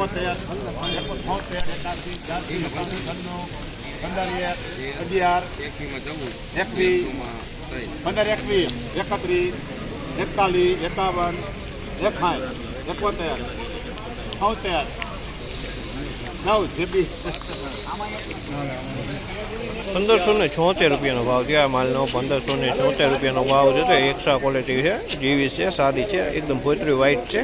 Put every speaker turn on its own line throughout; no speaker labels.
₹1576 ભાવ છે આ માલનો। ₹1576 ભાવ છે। તો એક્સ્ટ્રા ક્વોલિટી છે, જીવી છે, સાદી છે, એકદમ ફોતરી વ્હાઈટ છે।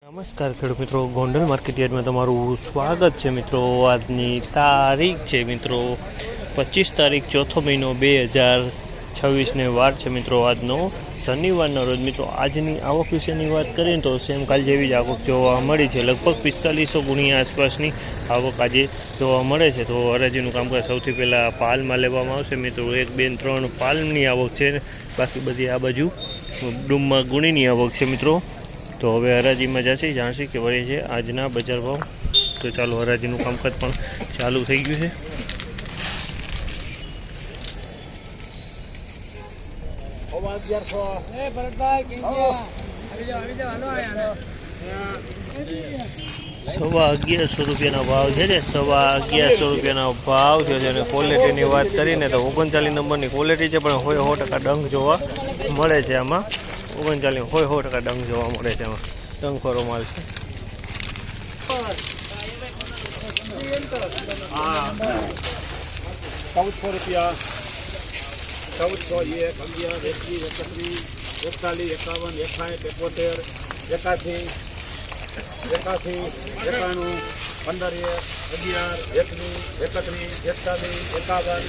નમસ્કાર ખેડૂત મિત્રો, ગોંડલ માર્કેટ યાર્ડમાં તમારું સ્વાગત છે મિત્રો। આજની તારીખ છે મિત્રો 25 તારીખ 4થો મહિનો 2026 વાર છે મિત્રો। આજનો શનિવારનો રોજ મિત્રો। આજની આવક વિશેની વાત કરીએ તો સેમ કાલ જેવી જ આવક જોવા મળી છે। લગભગ 4500 ગુણી આસપાસની આવક આજે જોવા મળે છે। તો હરાજીનું કામકાજ સૌથી પહેલાં પાલમાં લેવામાં આવશે મિત્રો। 1, 2, 3 પાલની આવક છે, બાકી બધી આ બાજુ ડૂમમાં ગુણીની આવક છે મિત્રો। તો હવે હરાજીમાં જશે, જાણશી કે વળે છે આજના બજાર ભાવ। તો ચાલો, હરાજીનું કામકાજ પણ ચાલુ થઈ ગયું છે। ₹1150 ભાવ છે ને, ₹1150 ભાવ છે। અને ક્વોલિટીની વાત કરીને તો 39 નંબરની ક્વોલિટી છે, પણ 100% ડંગ જોવા મળે છે આમાં। 39 100% ડંગ જોવા મળે છે આમાં, ડંગખોરો માલ છે।
₹1400, 1400, 11, 21, 41, 41, 51, 61, 71, 81, 91, 11, 31, 41, 41,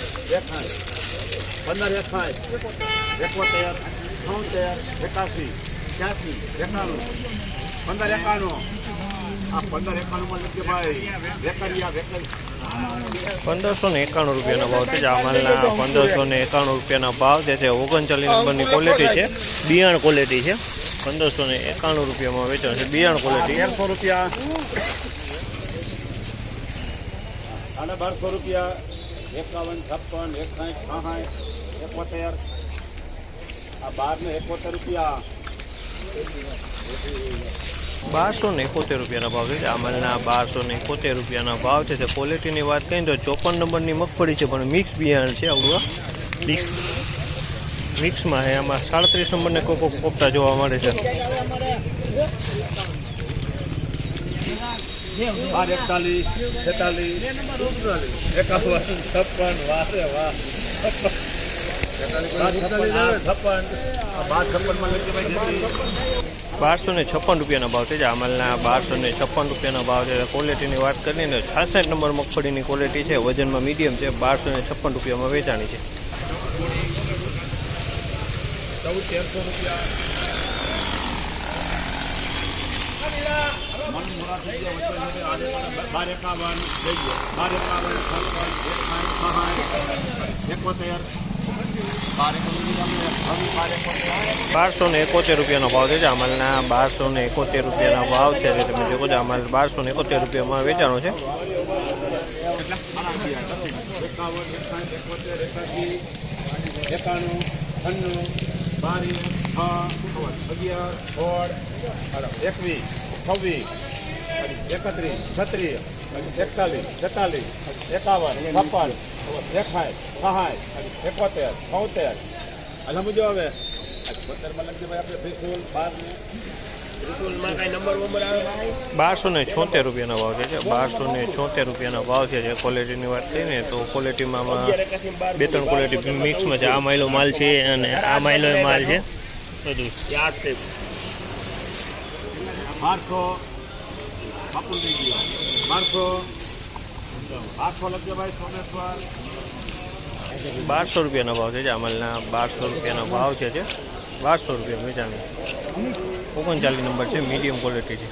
51, 71, 81, 1591,
₹1591 ભાવ છે આ માલના। ₹1591 ભાવ છે। 39 નંબરની ક્વોલિટી છે, બિયાણ ક્વોલિટી છે। ₹1591 વેચાણ છે, બિયાણ ક્વોલિટી।
₹1,200, ₹1200, 51, 56, 61, 65, 71, આ 12 ને ₹71,
₹1271 ભાવ છે આ માલના। ₹1271 ભાવ છે। ક્વોલિટીની વાત કરીએ તો 54 નંબરની મગફળી છે, પણ મિક્સ બિયાણ છે આવડું। મિક્સમાં છે આમાં। 37 નંબરને કોપતા જોવા મળે છે।
41, 46, 51, 56, વાહ રે વાહ,
₹1256 ભાવ છે આ માલના। ₹1256 ભાવ છે। ક્વોલિટીની વાત કરીએ ને 66 નંબર મગફળીની ક્વોલિટી છે, વજનમાં મીડિયમ છે। ₹1256 વેચાણી છે। ₹1271 ભાવ છે આ માલના। ₹1271 ભાવ છે। તમે જોવો છો આ માલ ₹1271 વેચાણો છે। 1276 ભાવ છે। 1276 ભાવ છે। ક્વોલિટીની વાત કરીએ ને તો ક્વોલિટીમાં 2-3 ક્વોલિટી મિક્સમાં છે। આ માયલો માલ છે અને આ માયલો માલ છે, બધું 1200 ભાવ છે આ માલના। ₹1200 ભાવ છે। ₹1200 વેચાણી। 39 નંબર છે, મીડિયમ ક્વોલિટી છે।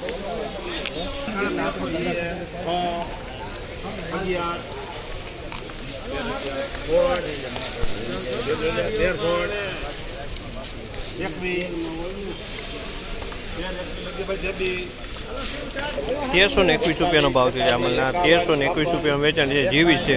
₹1321 ભાવ છે આ માલના। ₹1321 વેચાણ છે, જીવી છે।